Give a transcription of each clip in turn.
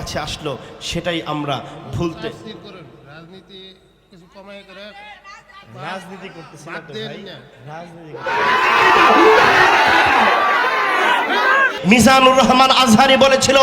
কাছে আসলো সেটাই আমরা ভুলতে রাজনীতি কিছু কমাই করে রাজনীতি করতেছি না তো ভাই, রাজনীতি মিজানুর রহমান আজহারি বলেছিল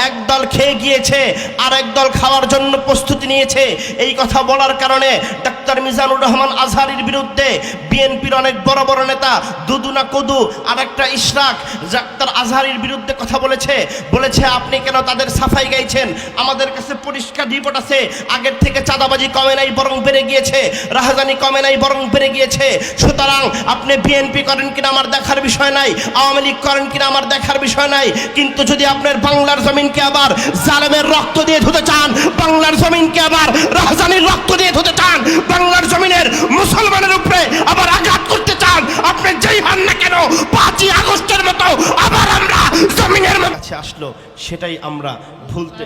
একদল খেয়ে গিয়েছে আর একদল খাওয়ার জন্য প্রস্তুতি নিয়েছে। এই কথা বলার কারণে ডাক্তার মিজানুর রহমান আজহারির বিরুদ্ধে বিএনপির অনেক বড় বড় নেতা দুদুনা কদু আর একটা ইশরাক ডাক্তার আজহারির বিরুদ্ধে কথা বলেছে আপনি কেন তাদের সাফাই গাইছেন? আমাদের কাছে পরিষ্কার রিপোর্ট আছে, আগের থেকে চাঁদাবাজি কমে নাই বরং বেড়ে গিয়েছে, রাহাজানি কমে নাই বরং বেড়ে গিয়েছে। সুতরাং আপনি বিএনপি করেন কিনা আমার দেখার বিষয় নাই, আওয়ামী লীগ করেন কিনা আমার দেখার বিষয় নাই, কিন্তু যদি আপনার বাংলার জমিনকে আবার জালেমের রক্ত দিয়ে ধুতে চান, বাংলার জমিনকে আবার রাহাজানির রক্ত দিয়ে ধুতে চান, বাংলার জমিনের মুসলমানের উপরে আবার আঘাত করতে চান, আপনি যেই হন না কেন 5ই আগস্টের মতো আবার আমরা জমিনের কাছে আসলো সেটাই আমরা ভুলতে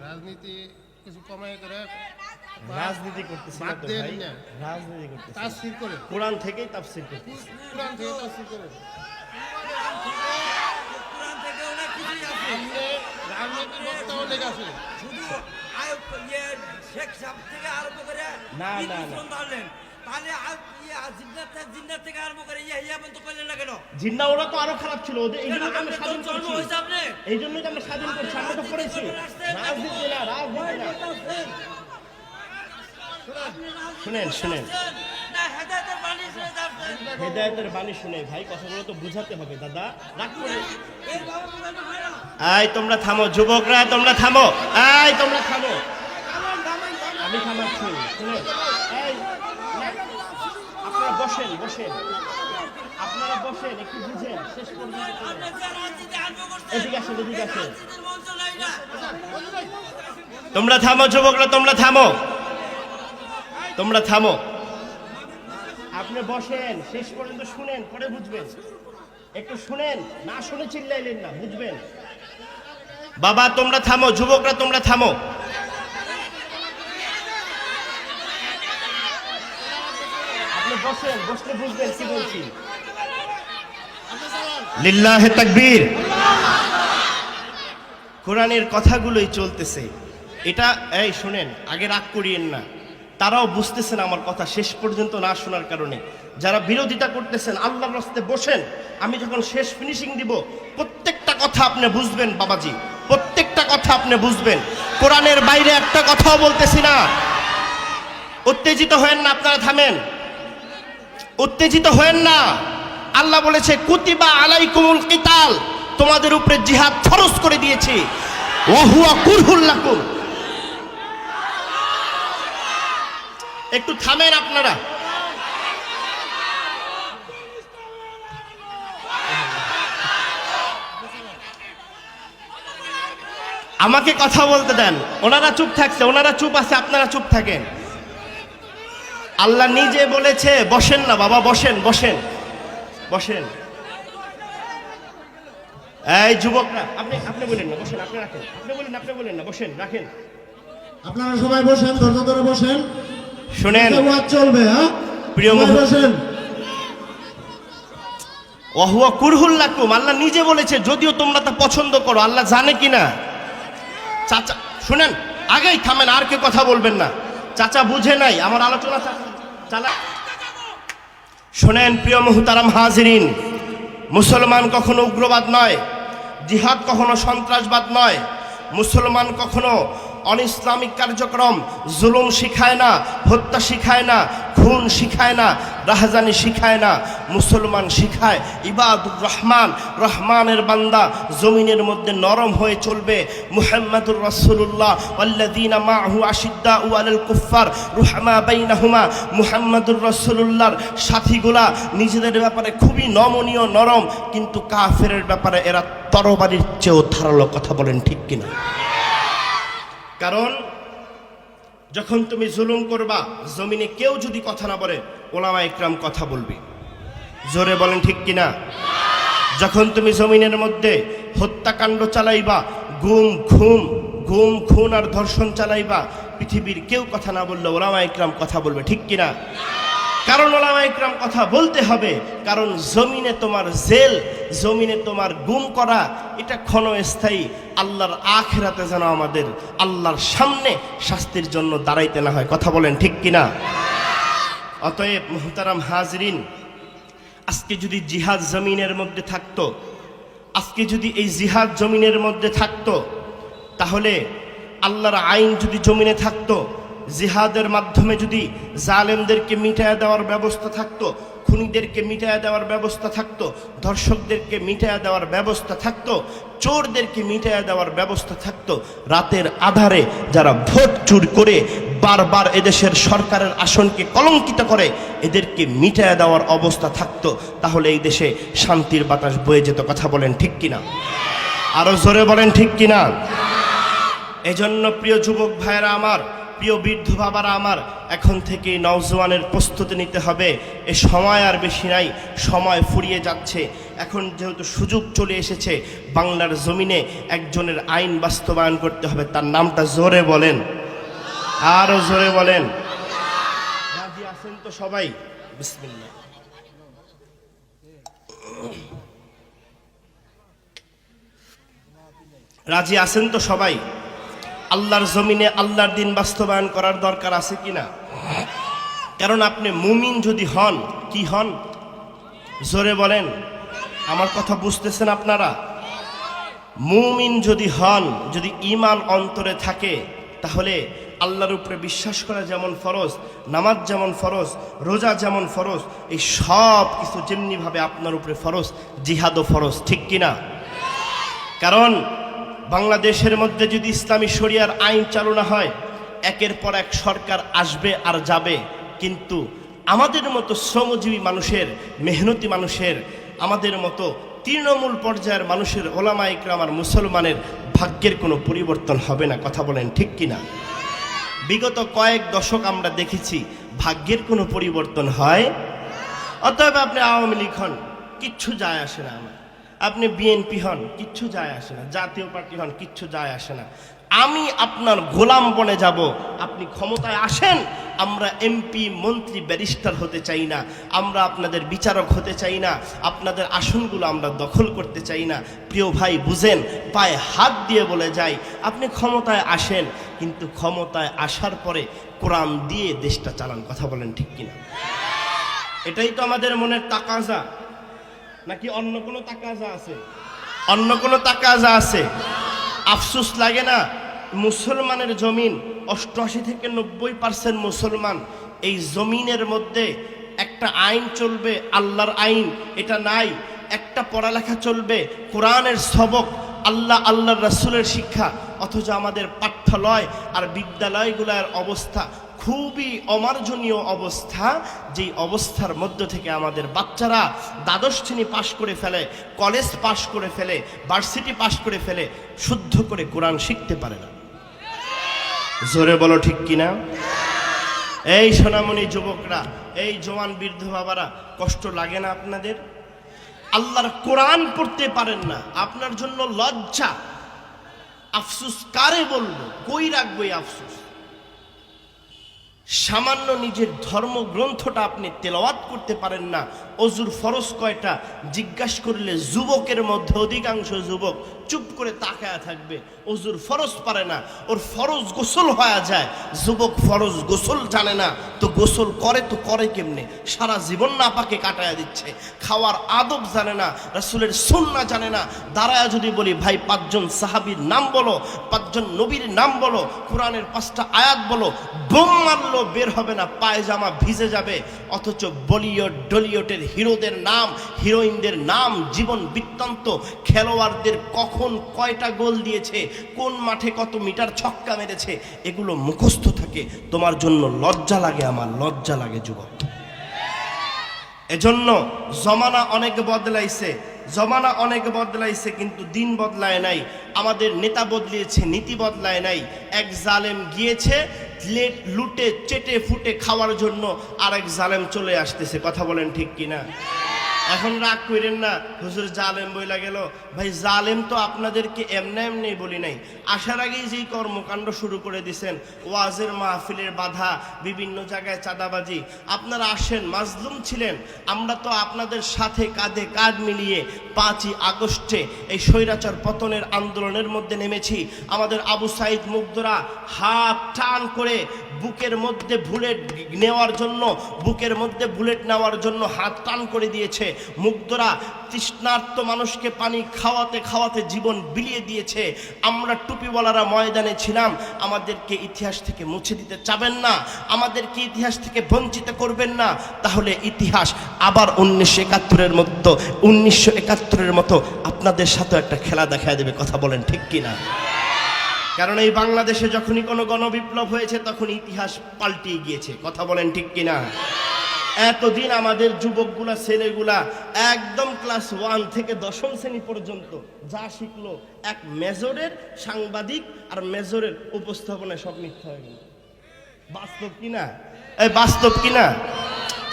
রাজনীতি কিছু কমাই করে রাজনীতি করতেছি না তো ভাই, রাজনীতি করতেছি তাফসীর করে কোরআন থেকেই তাফসীর করতেছি। কোরআন থেকে তাফসীর করে রাজনীতির বক্তা অনেক আছে। না না জিন্না ওরা তো আরো খারাপ ছিল, এই জন্য আমরা স্বাধীন করছি, এই জন্যই তো আমরা স্বাধীন করছি, আমরা তো করেছি রাজনীতি না, রাজনীতি না। শুনেন শুনেন হেদায়েতের বাণী শুনে ভাই, কথাগুলো তো বুঝাতে হবে দাদা, রাগ করে। এই তোমরা থামো, যুবকরা তোমরা থামো, এই তোমরা থামো, আমি থামাচ্ছি। শুনেন, এই আপনারা বসেন বসেন, আপনারা বসেন, একটু বুঝেন শেষ পর্যন্ত। এদিকে আসেন, এদিকে আসেন, তোমরা থামো যুবকরা, তোমরা থামো, তোমরা থামো, আপনি বসেন, শেষ পর্যন্ত শুনেন, পরে বুঝবেন। একটু শুনেন, না শুনে চিল্লাইলেন না, বুঝবেন। বাবা তোমরা থামো, যুবকরা তোমরা থামো, আপনি বসেন, বসলে বুঝবেন কি বলছি। লিল্লাহে তাকবীর। কোরআনের কথাগুলোই চলতেছে এটা। এই শুনেন, আগে রাগ করিয়েন না, তারাও বুঝতেছেন আমার কথা শেষ পর্যন্ত না শোনার কারণে। যারা বিরোধিতা করতেছেন আল্লাহর রাস্তায় বসেন, আমি যখন শেষ ফিনিশিং দিব প্রত্যেকটা কথা আপনি বুঝবেন বাবাজি, প্রত্যেকটা কথা আপনি বুঝবেন। কোরআনের বাইরে একটা কথাও বলতেছি না। উত্তেজিত হয়েন না, আপনারা থামেন, উত্তেজিত হয়েন না। আল্লাহ বলেছে কুতিবা আলাইকুমুল কিতাল, তোমাদের উপরে জিহাদ ফরজ করে দিয়েছি, ওয়া হুয়া কুরহুল লাকুম। একটু থামেন আপনারা। আমাকে কথা বলতে দেন, ওনারা চুপ থাকছে, ওনারা চুপ আছে, আপনারা চুপ থাকেন। আল্লাহ নিজে বলেছে বসেন না বাবা, বসেন বসেন বসেন। এই যুবকরা আপনি আপনি বলেন না, বসেন, আপনি রাখেন, আপনি বলেন না, বসেন, রাখেন। আপনারা সবাই বসেন, ধৈর্য ধরে বসেন, শুনেন চলবে। হ্যাঁ প্রিয় বসেন। ওয়াহুয়া কুরহুল লাকুম, আল্লাহ নিজে বলেছে, যদিও তোমরা তা পছন্দ করো। আল্লাহ জানে কিনা? চাচা শুনেন, আগেই থামেন, আর কেউ কথা বলবেন না। চাচা বুঝে নাই আমার আলোচনা, চালা। শুনেন প্রিয় মুহতারাম হাজিরিন, মুসলমান কখনো উগ্রবাদ নয়, জিহাদ কখনো সন্ত্রাসবাদ নয়, মুসলমান কখনো অনিসলামিক কার্যক্রম জুলুম শিখায় না, হত্যা শিখায় না, খুন শিখায় না, রাহাজানি শিখায় না। মুসলমান শিখায় ইবাদুর রহমান, রহমানের বান্দা জমিনের মধ্যে নরম হয়ে চলবে। মুহাম্মাদুর রাসূলুল্লাহ ওয়াল্লাযীনা মাআহু আশিদ্দাউ আলাল কুফফার রুহামা বাইনাহুমা, মুহাম্মাদুর রাসূলুল্লাহর সাথীগুলা নিজেদের ব্যাপারে খুবই নমনীয় নরম, কিন্তু কাফেরের ব্যাপারে এরা তরবারির চেয়েও ধারালো। কথা বলেন ঠিক কিনা? কারণ যখন তুমি জুলুম করবা, জমিনে কেউ যদি কথা না বলে ওলামা ইকরাম কথা বলবে। জোরে বলেন ঠিক কিনা? যখন তুমি জমিনের মধ্যে হত্যাকাণ্ড চালাইবা, গুম খুন আর ধর্ষণ চালাইবা, পৃথিবীর কেউ কথা না বললে ওলামা ইকরাম কথা বলবে। ঠিক কিনা? কারণ ওলামায়ে ইকরাম কথা বলতে হবে, কারণ জমিনে তোমার জেল, জমিনে তোমার গুম করা এটা ক্ষণস্থায়ী। আল্লাহর আখিরাতে যেন আমাদের আল্লাহর সামনে শাস্তির জন্য দাঁড়াইতে না হয়। কথা বলেন ঠিক কিনা? অতএব মুহতারাম হাজরিন, আজকে যদি জিহাদ জমিনের মধ্যে থাকতো, আজকে যদি এই জিহাদ জমিনের মধ্যে থাকতো, তাহলে আল্লাহর আইন যদি জমিনে থাকতো, জিহাদের মাধ্যমে যদি জালেমদেরকে মিটায়া দেওয়ার ব্যবস্থা থাকতো, খুনিদেরকে মিটায়া দেওয়ার ব্যবস্থা থাকতো, ধর্ষকদেরকে মিটায়া দেওয়ার ব্যবস্থা থাকতো, চোরদেরকে মিটায়া দেওয়ার ব্যবস্থা থাকতো, রাতের আধারে যারা ভোট চুরি করে বারবার এদেশের সরকারের আসনকে কলঙ্কিত করে এদেরকে মিটায়া দেওয়ার অবস্থা থাকতো, তাহলে এই দেশে শান্তির বাতাস বয়ে যেত। কথা বলেন ঠিক কিনা? আরো জোরে বলেন ঠিক কিনা? এজন্য প্রিয় যুবক ভাইয়েরা আমার, প্রিয় বৃদ্ধ বাবারা আমার, এখন থেকে নওজওয়ানের প্রস্তুতি নিতে হবে। এ সময় আর বেশি নাই, সময় ফুরিয়ে যাচ্ছে। এখন যেহেতু সুযোগ চলে এসেছে, বাংলার জমিনে একজনের আইন বাস্তবায়ন করতে হবে। তার নামটা জোরে বলেন, আরো জোরে বলেন। রাজি আছেন তো সবাই? বিসমিল্লাহ। রাজি আছেন তো সবাই? আল্লাহর জমিনে আল্লাহর দিন বাস্তবায়ন করার দরকার আছে কিনা? কারণ আপনি মুমিন যদি হন, কি হন? জোরে বলেন, আমার কথা বুঝতেছেন আপনারা? মুমিন যদি হন, যদি ঈমান অন্তরে থাকে, তাহলে আল্লাহর উপরে বিশ্বাস করা যেমন ফরজ, নামাজ যেমন ফরজ, রোজা যেমন ফরজ, এই সব কিছু যেমনিভাবে আপনার উপরে ফরজ, জিহাদও ফরজ। ঠিক কিনা? কারণ বাংলাদেশের মধ্যে যদি ইসলামী শরিয়ার আইন চালু না হয়, একের পর এক সরকার আসবে আর যাবে, কিন্তু আমাদের মতো শ্রমজীবী মানুষের, মেহনতি মানুষের, আমাদের মতো তৃণমূল পর্যায়ের মানুষের, ওলামায়ে ইকরাম আর মুসলমানের ভাগ্যের কোনো পরিবর্তন হবে না। কথা বলেন ঠিক কিনা? বিগত কয়েক দশক আমরা দেখেছি ভাগ্যের কোনো পরিবর্তন হয়। অতএব আপনি আওয়ামী লীগ হন, কিচ্ছু যায় আসে না আমার, আপনি বিএনপি হন, কিচ্ছু যায় আসে না, জাতীয় পার্টি হন, কিচ্ছু যায় আসে না। আমি আপনার গোলাম বনে যাব। আপনি ক্ষমতায় আসেন, আমরা এমপি, মন্ত্রী, ব্যারিস্টার হতে চাই না, আমরা আপনাদের বিচারক হতে চাই না, আপনাদের আসনগুলো আমরা দখল করতে চাই না। প্রিয় ভাই বুঝেন, পায়ে হাত দিয়ে বলে যাই, আপনি ক্ষমতায় আসেন, কিন্তু ক্ষমতায় আসার পরে কোরআন দিয়ে দেশটা চালান। কথা বলেন ঠিক কিনা? এটাই তো আমাদের মনের তাকাজা, নাকি অন্য কোনো তাকাজা আছে? অন্য কোনো তাকাজা আছে? আফসোস লাগে না? মুসলমানের জমিন 88 থেকে 90% মুসলমান। এই জমিনের মধ্যে একটা আইন চলবে, আল্লাহর আইন, এটা নাই। একটা পড়ালেখা চলবে, কোরআনের সবক, আল্লাহর রাসূলের শিক্ষা, অথচ আমাদের পাঠ্যালয় আর বিদ্যালয়গুলোর অবস্থা খুবই অমার্জনীয় অবস্থা। যেই অবস্থার মধ্য থেকে আমাদের বাচ্চারা দ্বাদশ শ্রেণী পাশ করে ফেলে, কলেজ পাশ করে ফেলে, ভার্সিটি পাশ করে ফেলে, শুদ্ধ করে কোরআন শিখতে পারে না। জোরে বলো ঠিক কিনা? এই সোনামণি যুবকরা, এই জওয়ান বৃদ্ধ বাবারা, কষ্ট লাগে না আপনাদের? আল্লাহর কোরআন পড়তে পারেন না, আপনার জন্য লজ্জা। আফসোস কারে বলবো, কই রাখবো এই আফসোস? সামান্য নিজের ধর্মগ্রন্থটা আপনি তেলাওয়াত করতে পারেন না। অজুর ফরজ কয়টা জিজ্ঞাসা করলে যুবকের মধ্যে অধিকাংশ যুবক চুপ করে তাকায়া থাকবে। অজুর ফরজ পারে না, ওর ফরজ গোসল হয়ে যায়। যুবক ফরজ গোসল জানে না, তো গোসল করে তো করে কেমনে? সারা জীবন না পাকে কাটায়া দিচ্ছে। খাওয়ার আদব জানে না, রাসূলের সুন্নাহ জানে না। দাঁড়ায়া যদি বলি, ভাই 5 জন সাহাবীর নাম বলো, 5 জন নবীর নাম বলো, কোরআনের 5টা আয়াত বলো, বোম মারলো বের হবে না, পায়জামা ভিজে যাবে। অথচ বলিউড ডলিউডের হিরোদের নাম, হিরোইনদের নাম, জীবন বৃত্তান্ত, খেলোয়াড়দের কখন কয়টা গোল দিয়েছে, কোন মাঠে কত মিটার ছক্কা মেরেছে, এগুলো মুখস্থ থাকে। তোমার জন্য লজ্জা লাগে, আমার লজ্জা লাগে যুবক। এজন্য জমানা অনেক বদলাইছে, জমানা অনেক বদলাইছে, কিন্তু দিন বদলায় নাই। আমাদের নেতা বদলিয়েছে, নীতি বদলায় নাই। এক জালেম গিয়েছে লুটে চেটে ফুটে খাওয়ার জন্য, আর এক জালেম চলে আসতেছে। কথা বলেন ঠিক কিনা? এখন রাগ করেন না, হুজুর জালেম বইলা গেল। ভাই জালেম তো আপনাদেরকে এমনি এমনি বলি নাই, আসার আগেই যেই কর্মকাণ্ড শুরু করে দিছেন, ওয়াজের মাহফিলের বাধা, বিভিন্ন জায়গায় চাঁদাবাজি। আপনারা আসেন, মাজলুম ছিলেন, আমরা তো আপনাদের সাথে কাঁধে কাঁধ মিলিয়ে 5ই আগস্টে এই স্বৈরাচার পতনের আন্দোলনের মধ্যে নেমেছি। আমাদের আবু সাইদ মুগ্ধরা হাত টান করে বুকের মধ্যে বুলেট নেওয়ার জন্য, বুকের মধ্যে বুলেট নেওয়ার জন্য হাত টান করে দিয়েছে। মুগ্ধরা তৃষ্ণার্ত মানুষকে পানি খাওয়াতে খাওয়াতে জীবন বিলিয়ে দিয়েছে। আমরা টুপিওয়ালারা ময়দানে ছিলাম। আমাদেরকে ইতিহাস থেকে মুছে দিতে চাবেন না, আমাদেরকে ইতিহাস থেকে বঞ্চিত করবেন না, তাহলে ইতিহাস আবার 1971-এর মতো আপনাদের সাথে একটা খেলা দেখায় দেবে। কথা বলেন ঠিক কিনা? কারণ এই বাংলাদেশে যখনই কোনো গণবিপ্লব হয়েছে তখন ইতিহাস পাল্টে গিয়েছে। কথা বলেন ঠিক কিনা? এতদিন আমাদের যুবকগুলা, ছেলেগুলা একদম ক্লাস 1 থেকে 10ম শ্রেণী পর্যন্ত যা শিখলো, এক মেজরের সাংবাদিক আর মেজরের উপস্থাপনায় সব মিথ্যা হয়ে গেল। বাস্তব কিনা? এই বাস্তব কিনা?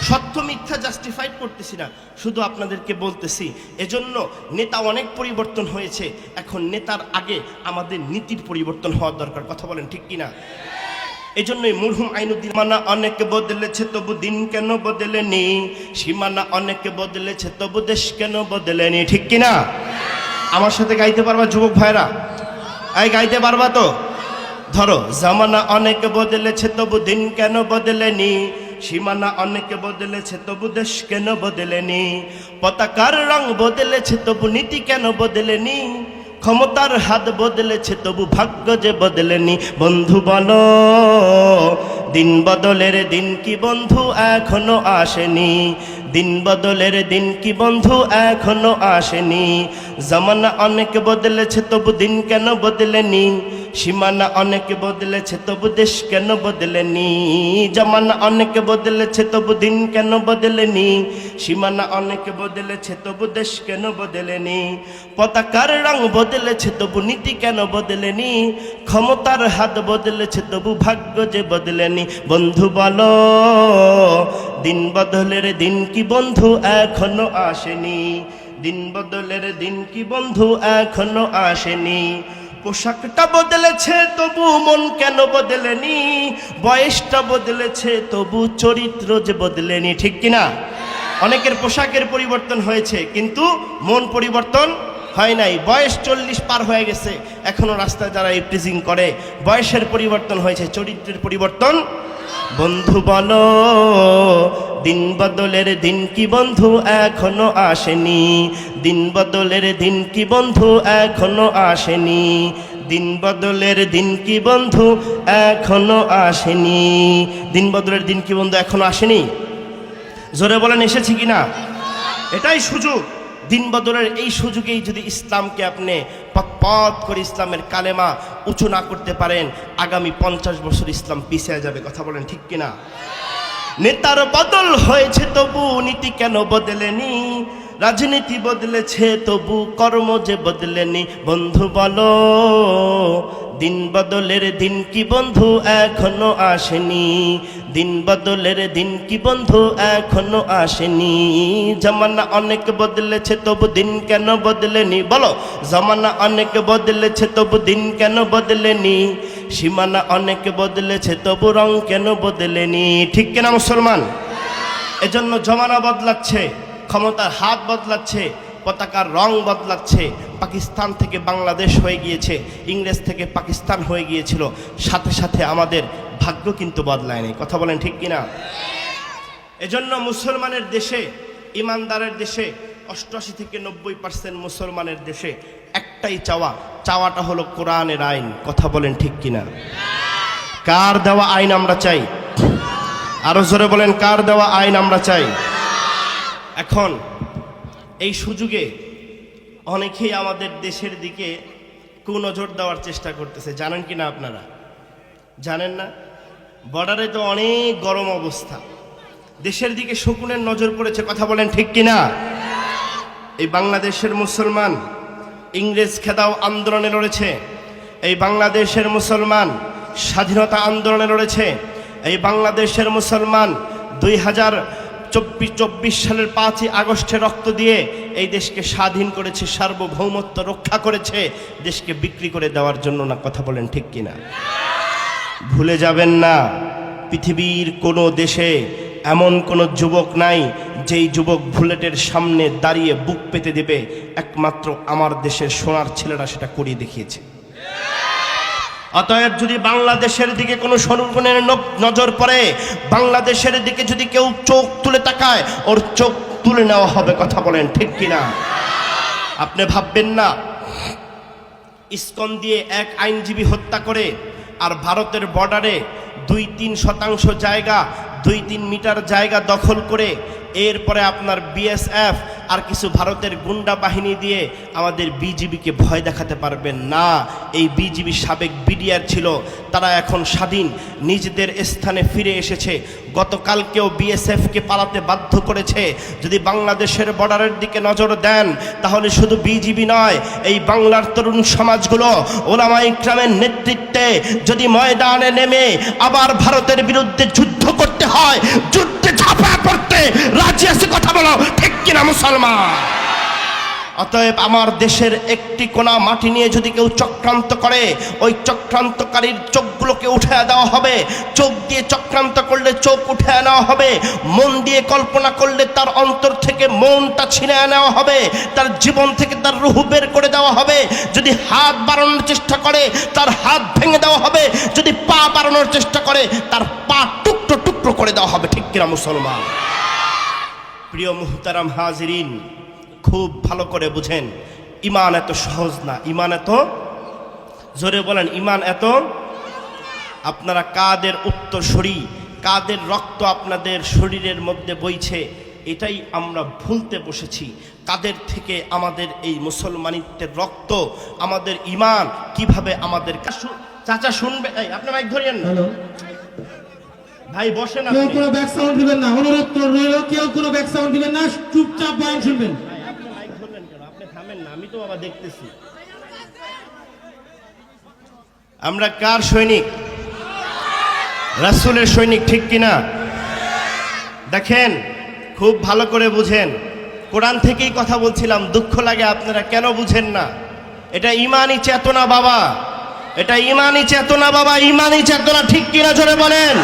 সত্য মিথ্যা জাস্টিফাইড করতেছি না, শুধু আপনাদেরকে বলতেছি। এজন্য নেতা অনেক পরিবর্তন হয়েছে, এখন নেতার আগে আমাদের নীতির পরিবর্তন হওয়ার দরকার। কথা বলেন ঠিক কিনা? এই জন্যই মরহুম আইনুদ্দিন, সীমানা অনেক বদলেছে তবু দিন কেন বদলেনি, সীমানা অনেক বদলেছে তবু দেশ কেন বদলেনি। ঠিক কিনা? আমার সাথে গাইতে পারবা যুবক ভাইরা? এই গাইতে পারবা তো? ধরো, জামানা অনেক বদলেছে তবু দিন কেন বদলেনি, সীমানা অনেক বদলেছে তবু দেশ কেন বদলেনি, পতাকার রং বদলেছে তবু নীতি কেন বদলেনি, ক্ষমতার হাত বদলেছে তবু ভাগ্য যে বদলেনি। বন্ধু বলো, দিন বদলের দিন কি বন্ধু এখনো আসেনি, দিন বদলের দিন কি বন্ধু এখনো আসেনি, জামানা অনেক বদলেছে তবু দিন কেন বদলেনি, সীমানা অনেক বদলেছে তবু দেশ কেন বদলেনি, জামানা অনেক বদলেছে তবু দিন কেন বদলেনি, সীমানা অনেক বদলেছে তবু দেশ কেন বদলেনি, পতাকার রং বদলেছে তবু নীতি কেন বদলেনি, ক্ষমতার হাত বদলেছে তবু ভাগ্য যে বদলেনি। বন্ধু বলো, দিন বদলের দিন কি বন্ধু এখনো আসেনি, দিন বদলের দিন কি বন্ধু এখনো আসেনি, পোশাকটা বদলেছে তবু মন কেন বদলেনি, বয়সটা বদলেছে তবু চরিত্র যে বদলেনি। ঠিক কিনা? অনেকের পোশাকের পরিবর্তন হয়েছে কিন্তু মন পরিবর্তন হয় নাই। বয়স 40 পার হয়ে গেছে, এখনো রাস্তায় যারা ইপ্রিজিং করে, বয়সের পরিবর্তন হয়েছে, চরিত্রের পরিবর্তন। বন্ধু বলো, দিন বদলের দিন কি বন্ধু এখনো আসেনি, দিন বদলের দিন কি বন্ধু এখনো আসেনি, দিন বদলের দিন কি বন্ধু এখনো আসেনি, দিন বদলের দিন কি বন্ধু এখনো আসেনি। জোরে বলেন, এসেছি কিনা? এটাই সুযোগ। দিন বদলের এই সুযোগেই যদি ইসলামকে আপনি পথ করে ইসলামের কালেমা উঁচু না করতে পারেন, আগামী 50 বছর ইসলাম পিছিয়ে যাবে। কথা বলেন ঠিক কিনা? নেতার বদল হয়েছে তবু নীতি কেন বদলেনি, রাজনীতি বদলেছে তবু কর্ম যে বদলেনি। বন্ধু বলো, দিন বদলের দিন কি বন্ধু এখনো আসেনি, দিন বদলের দিন কি বন্ধু এখনো আসেনি, জামানা অনেক বদলেছে তবু দিন কেন বদলেনি। বলো, জামানা অনেক বদলেছে তবু দিন কেন বদলেনি, সীমানা অনেক বদলেছে তবু রং কেন বদলেনি। ঠিক কিনা মুসলমান? এজন্য জমানা বদলাচ্ছে, ক্ষমতার হাত বদলাচ্ছে, পতাকার রং বদলাচ্ছে। পাকিস্তান থেকে বাংলাদেশ হয়ে গিয়েছে, ইংরেজ থেকে পাকিস্তান হয়ে গিয়েছিল, সাথে সাথে আমাদের ভাগ্য কিন্তু বদলায় নেই। কথা বলেন ঠিক কিনা? এজন্য মুসলমানের দেশে, ইমানদারের দেশে, 88 থেকে 90% মুসলমানের দেশে একটাই চাওয়াটা হলো কোরআনের আইন। কথা বলেন ঠিক কিনা? কার দেওয়া আইন আমরা চাই? আরো জোরে বলেন, কার দেওয়া আইন আমরা চাই? এখন এই সুযোগে অনেকেই আমাদের দেশের দিকে কুনজর দেওয়ার চেষ্টা করতেছে। জানেন কি না আপনারা? জানেন না? বর্ডারে তো অনেক গরম অবস্থা, দেশের দিকে শকুনের নজর পড়েছে। কথা বলেন ঠিক কিনা? এই বাংলাদেশের মুসলমান ইংরেজ খেদাও আন্দোলনে লড়েছে, এই বাংলাদেশের মুসলমান স্বাধীনতা আন্দোলনে লড়েছে, এই বাংলাদেশের মুসলমান চব্বিশ সালের 5ই আগস্টে রক্ত দিয়ে এই দেশকে স্বাধীন করেছে, সার্বভৌমত্ব রক্ষা করেছে, দেশকে বিক্রি করে দেওয়ার জন্য না? কথা বলেন ঠিক কিনা? ভুলে যাবেন না, পৃথিবীর কোনো দেশে এমন কোনো যুবক নাই যেই যুবক বুলেটের সামনে দাঁড়িয়ে বুক পেতে দেবে। একমাত্র আমার দেশের সোনার ছেলেরা সেটা করিয়ে দেখিয়েছে। অতএব যদি বাংলাদেশের দিকে কোনো সরুগুণের নজর পড়ে, বাংলাদেশের দিকে যদি কেউ চোখ তুলে তাকায়, ওর চোখ তুলে নেওয়া হবে। কথা বলেন ঠিক কিনা? আপনি ভাববেন না ইসকন দিয়ে এক আইনজীবী হত্যা করে আর ভারতের বর্ডারে 2-3 শতাংশ জায়গা, 2-3 মিটার জায়গা দখল করে এরপরে আপনার বিএসএফ আর কিছু ভারতের গুন্ডা বাহিনী দিয়ে আমাদের বিজিবিকে ভয় দেখাতে পারবেন না। এই বিজিবি সাবেক বিডিআর ছিল, তারা এখন স্বাধীন, নিজেদের স্থানে ফিরে এসেছে। গতকালকেও বিএসএফকে পালাতে বাধ্য করেছে। যদি বাংলাদেশের বর্ডারের দিকে নজর দেন তাহলে শুধু বিজিবি নয়, এই বাংলার তরুণ সমাজগুলো ওলামা ইকরামের নেতৃত্বে যদি ময়দানে নেমে আবার ভারতের বিরুদ্ধে যুদ্ধ করতে হয়, যুদ্ধে ঝাঁপিয়ে পড়তে রাজি আছে। কথা বলো ঠিক কিনা মুসলমান? অতএব আমার দেশের একটি কোনা মাটি নিয়ে যদি কেউ চক্রান্ত করে, ওই চক্রান্তকারীর চোখগুলোকে উঠে দেওয়া হবে। চোখ দিয়ে চক্রান্ত করলে চোখ উঠে নেওয়া হবে, মন দিয়ে কল্পনা করলে তার অন্তর থেকে মনটা ছিনে নেওয়া হবে, তার জীবন থেকে তার রুহ বের করে দেওয়া হবে। যদি হাত বাড়ানোর চেষ্টা করে তার হাত ভেঙে দেওয়া হবে, যদি পা বাড়ানোর চেষ্টা করে তার পা টুকরো টুকরো করে দেওয়া হবে। ঠিক কিনা মুসলমান? প্রিয় মুহতারাম হাজিরিন, খুব ভালো করে বুঝেন, ইমান এত সহজ না। ইমান এত, জোরে বলেন, ইমান এত। আপনারা কাদের উত্তরসূরি, কাদের রক্ত আপনাদের শরীরের মধ্যে বইছে, এটাই আমরা ভুলতে বসেছি। কাদের থেকে আমাদের এই মুসলমানিত্বের রক্ত, আমাদের ইমান কিভাবে আমাদের। চাচা শুনবে, এই আপনি মাইক ধরিয়েন না হ্যালো, ভাই, বসেন কেউ আপনি। কোনো ব্যাক সাউন্ড দিবেন না, অনুরোধ রইল, কেউ কোনো ব্যাক সাউন্ড দিবেন না, চুপচাপ বয়ান শুনবেন। আপনি মাইক ধরলেন কেন? আপনি থামেন না, আমি তো বাবা দেখতেছি। আমরা কার সৈনিক? রাসূলের সৈনিক, ঠিক কিনা? দেখেন, খুব ভালো করে বুঝেন, কোরআন থেকেই কথা বলছিলাম। দুঃখ লাগে আপনারা কেন বুঝেন না। এটা ইমানি চেতনা বাবা, এটা ইমানি চেতনা বাবা, ইমানি চেতনা, ঠিক কিনা জোরে বলেন।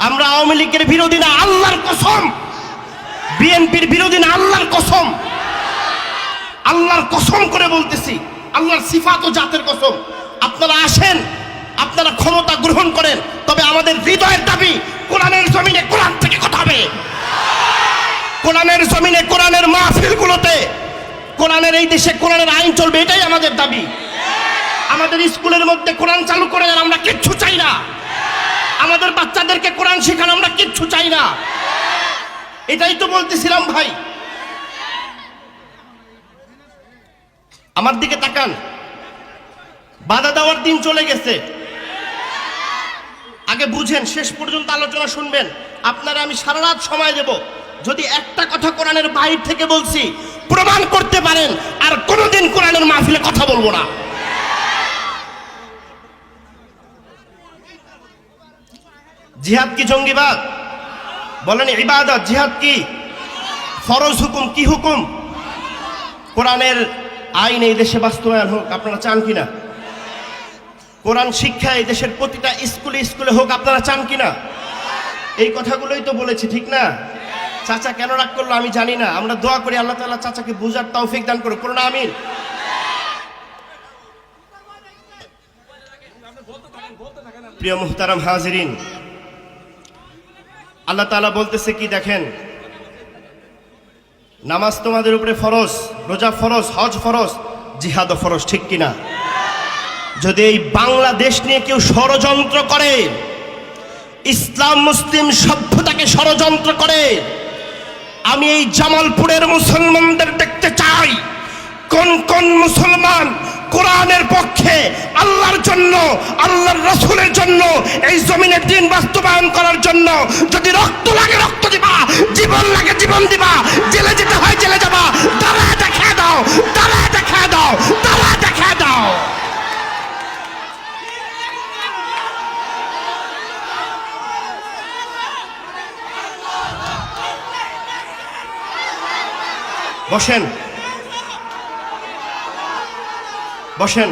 আমরা আওয়ামী লীগের বিরোধী না, আল্লাহর কসম। বিএনপির বিরোধী না, আল্লাহর কসম। আল্লাহর কসম করে বলতেছি, আল্লাহর সিফাত ও জাতের কসম। আপনারা আসেন, আপনারা ক্ষমতা গ্রহণ করেন, তবে আমাদের হৃদয়ের দাবি কোরআনের জমিনে কোরআন থেকে কথা হবে। কোরআনের জমিনে, কোরআনের মাহফিলগুলোতে, কোরআনের এই দেশে কোরআনের আইন চলবে, এটাই আমাদের দাবি। আমাদের স্কুলের মধ্যে কোরআন চালু করে দেন, আমরা কিচ্ছু চাই না। আমাদের বাচ্চাদেরকে কোরআন শেখান, আমরা কিচ্ছু চাই না। এটাই তো বলতেছিলাম ভাই। আমার দিকে তাকান, বাধা দেওয়ার দিন চলে গেছে। আগে বুঝেন, শেষ পর্যন্ত আলোচনা শুনবেন। আপনারা আমি সারা রাত সময় দেব। যদি একটা কথা কোরআনের বাইরে থেকে বলছি প্রমাণ করতে পারেন, আর কোনোদিন কোরআনের মাহফিলে কথা বলবো না। জিহাদ কি জঙ্গিবাদ? বলেন ইবাদত। জিহাদ কি ফরজ হুকুম? কি হুকুম? কোরআনের আইন এই দেশে বাস্তবায়ন হোক, আপনারা চান কিনা? কোরআন শিক্ষা এই দেশের প্রতিটা স্কুলে স্কুলে হোক, আপনারা চান কিনা? এই কথাগুলোই তো বলেছি, ঠিক না? চাচা কেন রাগ করলো আমি জানি না। আমরা দোয়া করি আল্লাহ তাআলা চাচাকে বুঝার তৌফিক দান করুন, করুন আমিন। প্রিয় মুহতারাম হাজিরিন, আল্লাহ তাআলা বলতেছে কি দেখেন, নামাজ তোমাদের উপরে ফরজ, রোজা ফরজ, হজ ফরজ, জিহাদ ফরজ, ঠিক কিনা? যদি এই বাংলাদেশ নিয়ে কেউ ষড়যন্ত্র করে, ইসলাম মুসলিম সভ্যতাকে ষড়যন্ত্র করে, আমি এই জামালপুরের মুসলমানদের দেখতে চাই কোন কোন মুসলমান কোরআনের পক্ষে, আল্লাহর জন্য, আল্লাহর রাসূলের জন্য, এই জমিনে দ্বীন বাস্তবায়ন করার জন্য যদি রক্ত লাগে রক্ত দিবা, জীবন লাগে জীবন দিবা, জেলে যেতে হয় জেলে যাবা। দাঁড়ায় দেখা দাও, দাঁড়ায় দেখা দাও, দাঁড়ায় দেখা দাও। বসেন বসেন